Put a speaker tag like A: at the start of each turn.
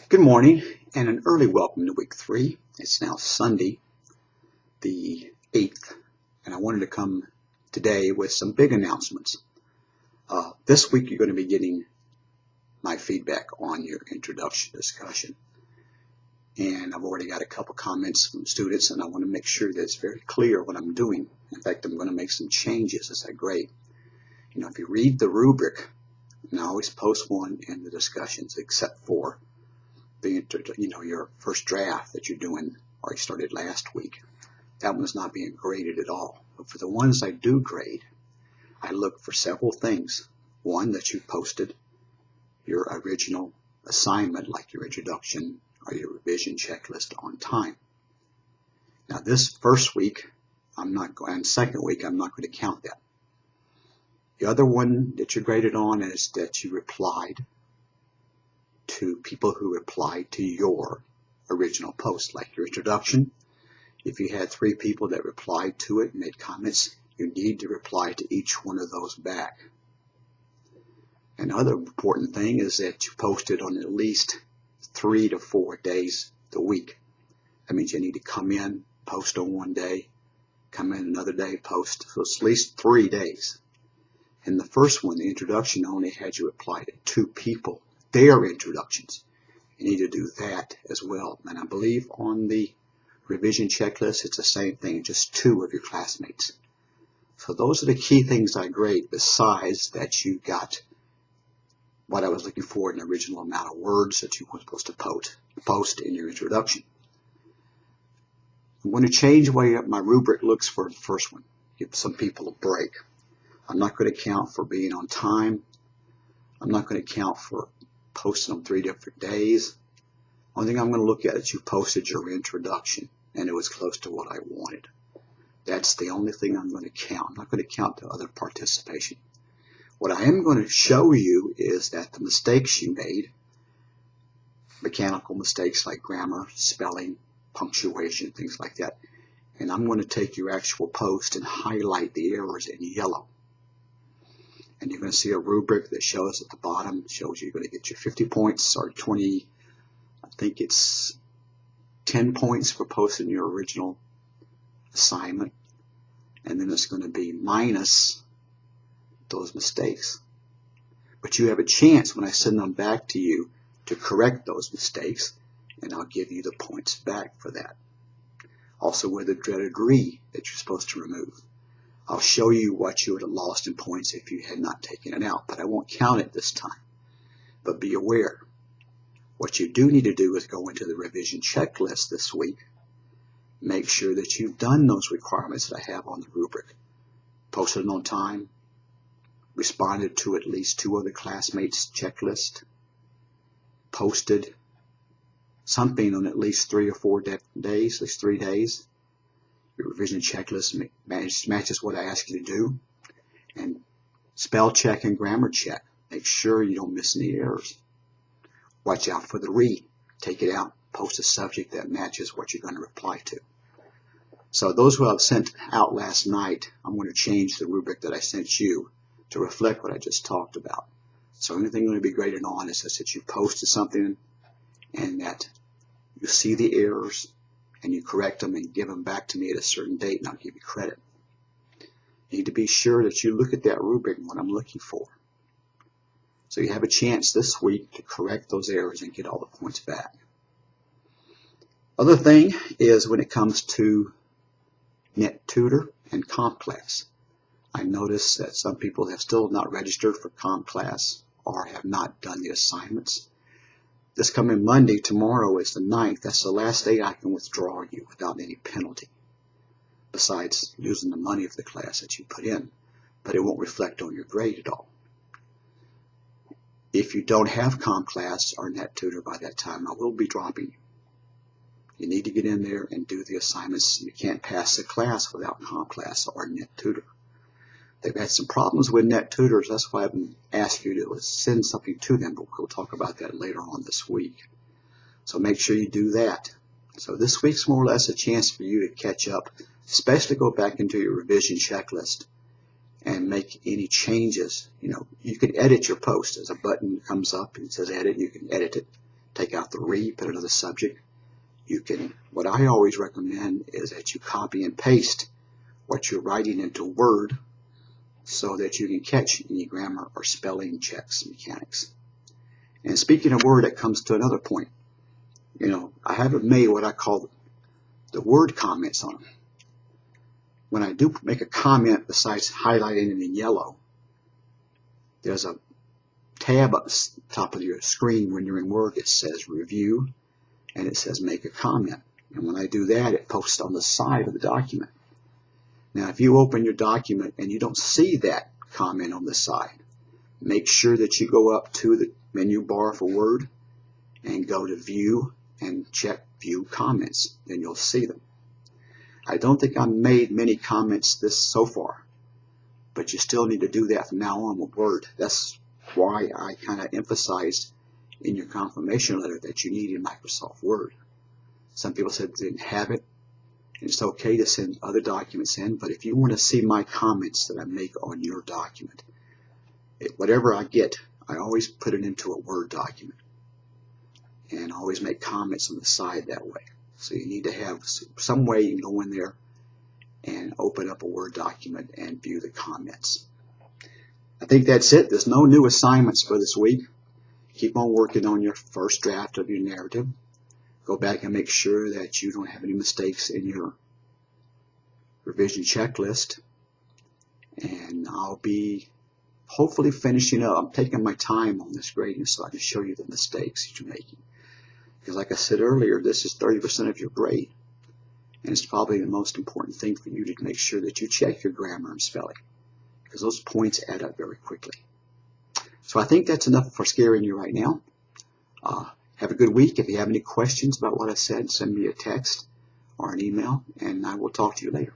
A: Good morning and an early welcome to week 3. It's now Sunday, the 8th, and I wanted to come today with some big announcements. This week you're going to be getting my feedback on your introduction discussion. And I've already got a couple comments from students, and I want to make sure that it's very clear what I'm doing. In fact, I'm going to make some changes as I grade. If you read the rubric, and I always post one in the discussions except for your first draft that you're doing or you started last week. That one's not being graded at all. But for the ones I do grade, I look for several things. One, that you posted your original assignment, like your introduction or your revision checklist, on time. Now this first week, and second week, I'm not going to count that. The other one that you're graded on is that you replied to people who replied to your original post, like your introduction. If you had 3 people that replied to it and made comments, you need to reply to each one of those back. Another important thing is that you posted on at least 3 to 4 days a week. That means you need to come in, post on one day, come in another day, post. So it's at least 3 days. And the first one, the introduction, only had you reply to 2 people, their introductions. You need to do that as well. And I believe on the revision checklist, it's the same thing, just 2 of your classmates. So those are the key things I grade, besides that you got what I was looking for, an original amount of words that you were supposed to post in your introduction. I'm going to change the way my rubric looks for the first one. Give some people a break. I'm not going to count for being on time. I'm not going to count for posting on 3 different days. Only thing I'm going to look at is you posted your introduction and it was close to what I wanted. That's the only thing I'm going to count. I'm not going to count the other participation. What I am going to show you is that the mistakes you made, mechanical mistakes like grammar, spelling, punctuation, things like that, and I'm going to take your actual post and highlight the errors in yellow. And you're going to see a rubric that shows at the bottom, shows you're going to get your 50 points or 20, I think it's 10 points for posting your original assignment. And then it's going to be minus those mistakes. But you have a chance when I send them back to you to correct those mistakes, and I'll give you the points back for that. Also with the dreaded re that you're supposed to remove. I'll show you what you would have lost in points if you had not taken it out, but I won't count it this time. But be aware, what you do need to do is go into the revision checklist this week. Make sure that you've done those requirements that I have on the rubric. Posted on time, responded to at least 2 other classmates' checklist, posted something on at least 3 or 4 days, at least 3 days. Your revision checklist matches what I ask you to do. And spell check and grammar check. Make sure you don't miss any errors. Watch out for the re. Take it out. Post a subject that matches what you're going to reply to. So those who I've sent out last night, I'm going to change the rubric that I sent you to reflect what I just talked about. So anything going to be graded on is that you posted something and that you see the errors and you correct them and give them back to me at a certain date, and I'll give you credit. You need to be sure that you look at that rubric and what I'm looking for. So you have a chance this week to correct those errors and get all the points back. Other thing is when it comes to NetTutor and Comp Class. I noticed that some people have still not registered for Comp Class or have not done the assignments. This coming Monday, tomorrow is the 9th. That's the last day I can withdraw you without any penalty, besides losing the money of the class that you put in. But it won't reflect on your grade at all. If you don't have Comp Class or NetTutor by that time, I will be dropping you. You need to get in there and do the assignments. You can't pass the class without Comp Class or NetTutor. They've had some problems with NetTutors. That's why I've asked you to send something to them, but we'll talk about that later on this week. So make sure you do that. So this week's more or less a chance for you to catch up, especially go back into your revision checklist and make any changes. You can edit your post. As a button comes up and it says edit, you can edit it. take out the re, put another subject. You can, what I always recommend is that you copy and paste what you're writing into Word so that you can catch any grammar or spelling checks mechanics. And speaking of Word, that comes to another point. You know, I haven't made what I call the word comments on them. When I do make a comment, besides highlighting it in yellow, there's a tab up the top of your screen when you're in Word. It says Review, and it says Make a Comment. And when I do that, it posts on the side of the document. Now, if you open your document and you don't see that comment on the side, make sure that you go up to the menu bar for Word and go to View and check View Comments. Then you'll see them. I don't think I've made many comments so far, but you still need to do that from now on with Word. That's why I kind of emphasized in your confirmation letter that you needed Microsoft Word. Some people said they didn't have it, and it's okay to send other documents in, but if you want to see my comments that I make on your document, whatever I get, I always put it into a Word document, and I always make comments on the side that way. So you need to have some way you can go in there and open up a Word document and view the comments. I think that's it. There's no new assignments for this week. Keep on working on your first draft of your narrative. Go back and make sure that you don't have any mistakes in your revision checklist. And I'll be hopefully finishing up. I'm taking my time on this grading so I can show you the mistakes that you're making. Because like I said earlier, this is 30% of your grade. And it's probably the most important thing for you to make sure that you check your grammar and spelling, because those points add up very quickly. So I think that's enough for scaring you right now. Have a good week. If you have any questions about what I said, send me a text or an email, and I will talk to you later.